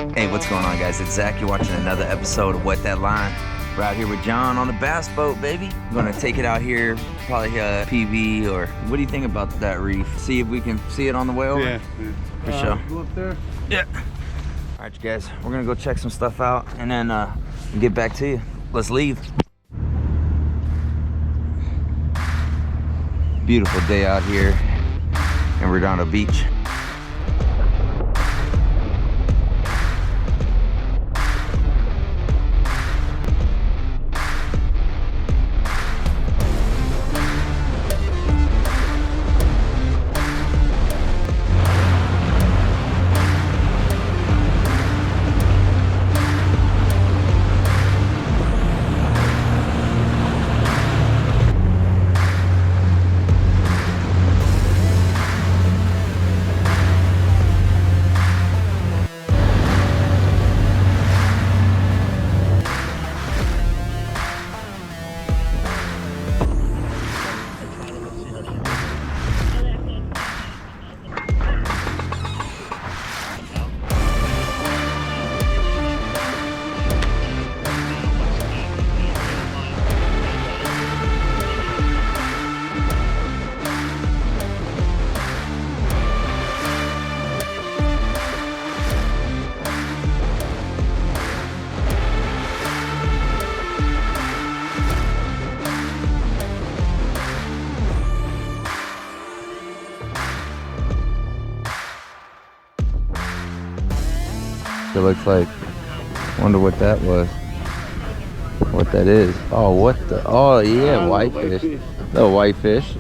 Hey, what's going on, guys? It's Zach. You're watching another episode of Wet That Line. We're out here with John on the bass boat, baby. We're gonna take it out here, probably PV, or what do you think about that reef? See if we can see it on the way over? Yeah. For sure. Go up there? Yeah. All right, you guys, we're gonna go check some stuff out and then get back to you. Let's leave. Beautiful day out here in Redondo Beach. It looks like, wonder what that was. What that is. Oh, what the, oh yeah, whitefish. The whitefish.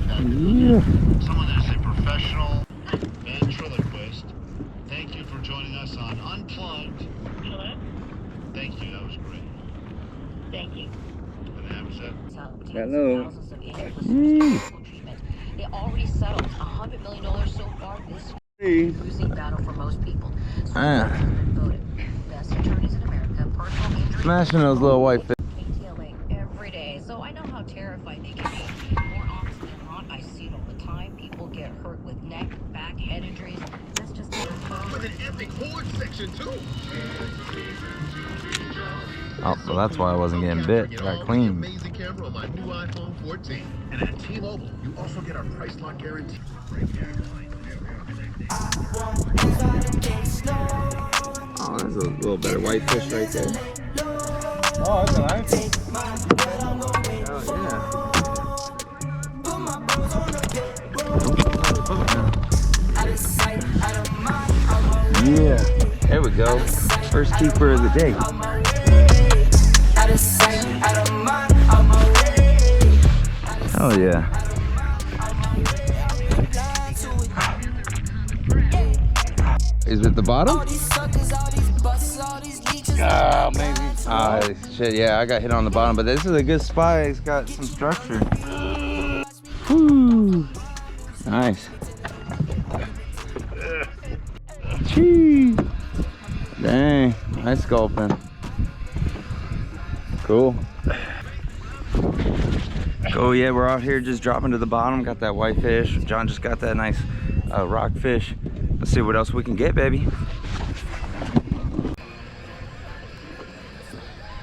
Yeah. Someone that's a professional ventriloquist. Thank you for joining us on Unplugged. Hello? Thank you, that was great. Thank you. And that was it. Hello. They already settled $100 million so far this Hey. losing battle for most people. So Ah. voted best attorneys in America, personal injury. Smashing those little whitefish. KTLA every day, so I know how terrified they can be. More often than not, I see it all the time. People get hurt with neck, back, head injuries. That's just With an epic horde section too. Oh, so that's why I wasn't getting bit. Get Got all clean. the amazing camera on my new iPhone 14. And at T-Mobile, you also get our price lock guarantee. Oh, there's a little bit of whitefish right there. Oh, that's nice. Oh, yeah. There we go. First keeper of the day. Oh yeah. Is it the bottom? Oh, maybe. Ah, shit, yeah, I got hit on the bottom, but this is a good spot. It's got some structure. Woo. Nice. Chee. Dang, nice sculpin. Cool. Oh yeah, we're out here just dropping to the bottom. Got that whitefish. John just got that nice rockfish. Let's see what else we can get, baby.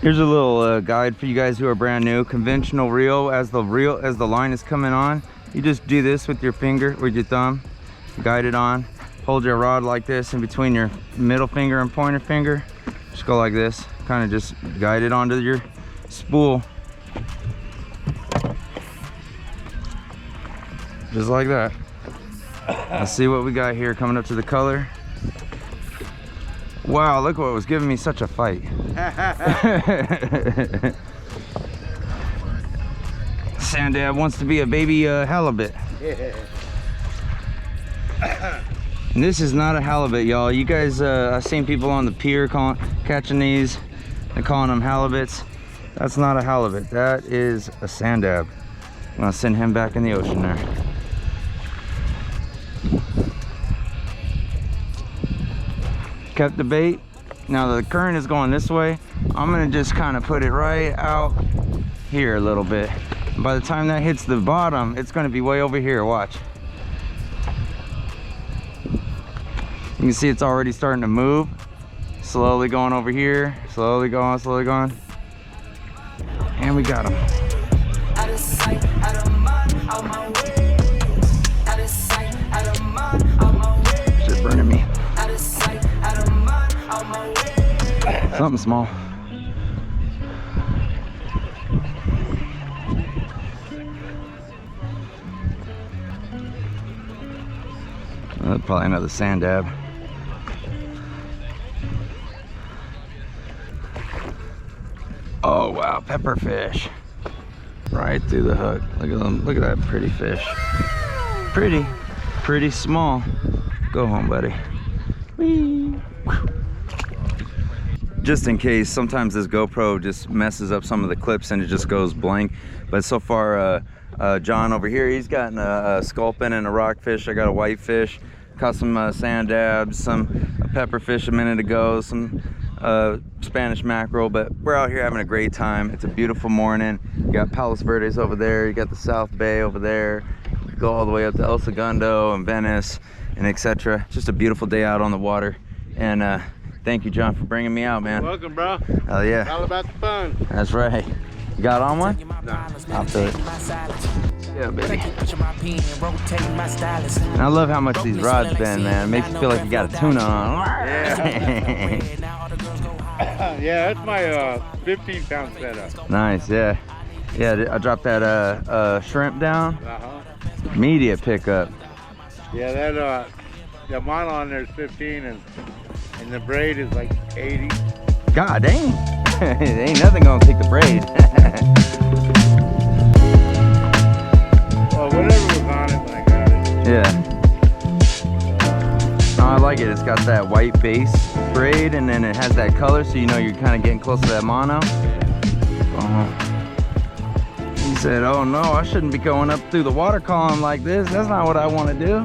Here's a little guide for you guys who are brand new. Conventional reel, as the line is coming on, you just do this with your finger, with your thumb, guide it on. Hold your rod like this in between your middle finger and pointer finger. Just go like this, kind of just guide it onto your spool. Just like that. Let's see what we got here coming up to the color. Wow, look what was giving me such a fight. Sandab wants to be a baby halibut. And this is not a halibut, y'all. You guys, I've seen people on the pier catching these and calling them halibuts. That's not a halibut. That is a sandab. I'm gonna send him back in the ocean there. Kept the bait. Now the current is going this way. I'm gonna just kind of put it right out here a little bit. And by the time that hits the bottom, it's gonna be way over here, watch. You can see it's already starting to move. Slowly going over here, slowly going, slowly going. And we got him. Out of sight, out of mind, out my way. Out of sight, out of mind, out my way. Shit burning me. Out of sight, out of mind, out my way. Something small. Probably another sand dab. Oh wow, pepperfish. Right through the hook. Look at them. Look at that pretty fish. Pretty small. Go home, buddy. Whee. Just in case, sometimes this GoPro just messes up some of the clips and it just goes blank. But so far, John over here, he's gotten a sculpin and a rockfish. I got a whitefish. Caught some sand dabs, some pepperfish a minute ago, some Spanish mackerel, but we're out here having a great time. It's a beautiful morning. You got Palos Verdes over there, you got the South Bay over there, you go all the way up to El Segundo and Venice and etc. Just a beautiful day out on the water. And thank you, John, for bringing me out, man. Welcome, bro. Hell yeah. All about the fun. That's right. You got on one? No. I'll do it. Yeah, baby. And I love how much these rods bend, man. It makes you feel like you got a tuna on. Yeah. Yeah, that's my 15-pound setup. Nice, yeah. Yeah, I dropped that shrimp down. Immediate pickup. Yeah, that the mono on there is 15 and the braid is like 80. God dang. Ain't nothing gonna take the braid. Well, whatever was on it when I got it. Yeah. No, I like it. It's got that white base braid and then it has that color, so you know you're kind of getting close to that mono. He said, oh no, I shouldn't be going up through the water column like this. That's not what I want to do.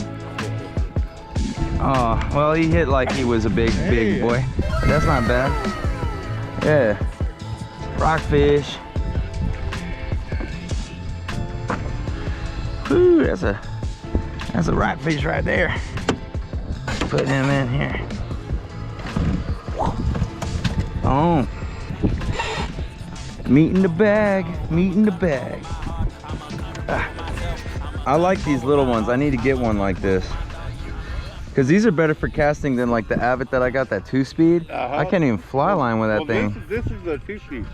Oh, well, he hit like he was a big boy. But that's not bad. Yeah. Rockfish. Whew, that's a rockfish right there. Put him in here. Oh. Meat in the bag, meat in the bag. I like these little ones. I need to get one like this. Because these are better for casting than like the Avid that I got, that 2-speed. I can't even fly line with that thing. This is the 2-speed.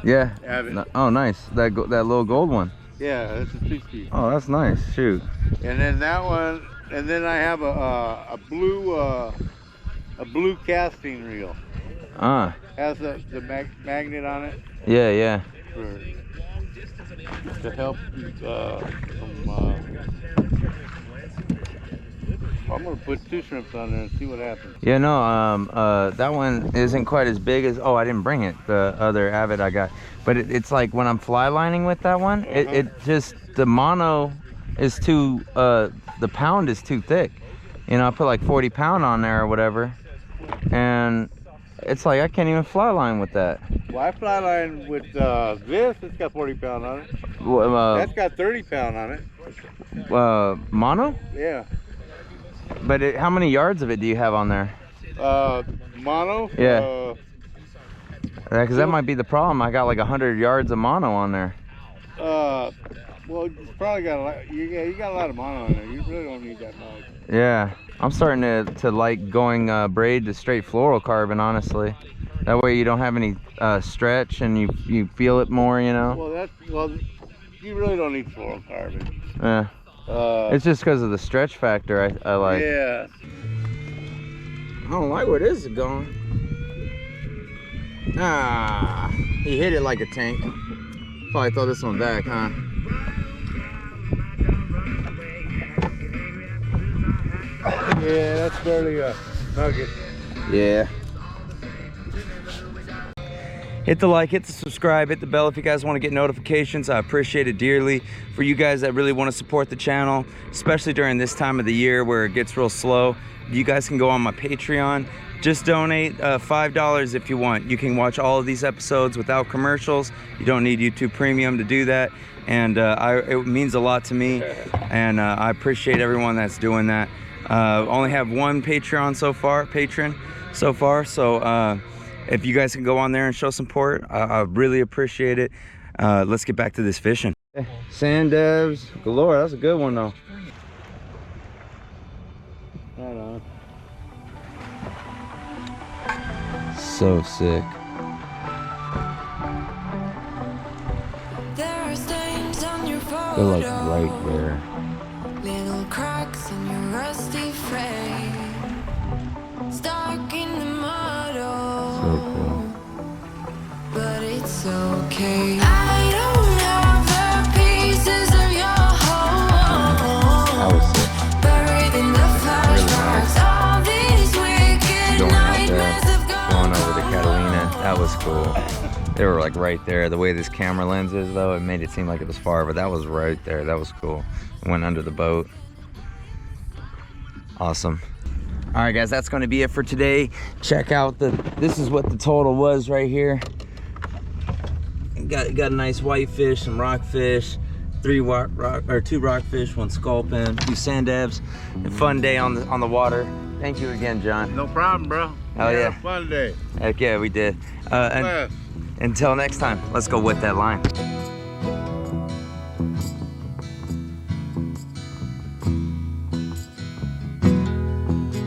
Yeah. Avid. Oh, nice. That little gold one. Yeah, that's a 2-speed. Oh, that's nice. Shoot. And then that one, and then I have a blue casting reel. Has the magnet on it. Yeah, yeah. To help I'm gonna put 2 shrimps on there and see what happens. Yeah, no, that one isn't quite as big as, oh, I didn't bring it, the other Avid I got. But it's like when I'm fly lining with that one, it just, the mono is too, the pound is too thick. You know, I put like 40 pound on there or whatever. And it's like, I can't even fly line with that. Well, I fly line with this, it's got 40 pound on it. That's got 30 pound on it. Mono? Yeah. But how many yards of it do you have on there? Mono? Yeah. Because that might be the problem. I got like 100 yards of mono on there. Well, you probably got a lot. You got a lot of mono on there. You really don't need that much. Yeah, I'm starting to like going braid to straight fluorocarbon, honestly. That way you don't have any stretch and you feel it more, you know. Well, you really don't need fluorocarbon. Yeah. It's just because of the stretch factor I like. Yeah. I don't like where this is going. Ah, he hit it like a tank. Probably throw this one back, huh? Yeah, that's barely a nugget. Yeah. Hit the like, hit the subscribe, hit the bell if you guys want to get notifications. I appreciate it dearly. For you guys that really want to support the channel, especially during this time of the year where it gets real slow, you guys can go on my Patreon. Just donate $5 if you want. You can watch all of these episodes without commercials. You don't need YouTube Premium to do that. And it means a lot to me. And I appreciate everyone that's doing that. Only have one patron so far. So if you guys can go on there and show support, I really appreciate it. Let's get back to this fishing. Sand devs galore. That's a good one though. Right on. So sick. There are stains on your photo. They're like right there. Little cracks in your rusty frame. Stuck in the mud. So cool. But it's okay. I don't have the pieces of your home. That was sick. Buried in the flashbacks. All these wicked Going out nightmares there, have gone going over the Catalina. That was cool. They were like right there. The way this camera lens is though, it made it seem like it was far, but that was right there. That was cool. Went under the boat. Awesome. All right guys, that's gonna be it for today. Check out this is what the total was right here. Got a nice whitefish, some rockfish, two rockfish, one sculpin, 2 sand dabs. A fun day on the water. Thank you again, John. No problem, bro. Oh, We had yeah. a fun day. Heck yeah, we did. And Bless. until next time, let's go with that line.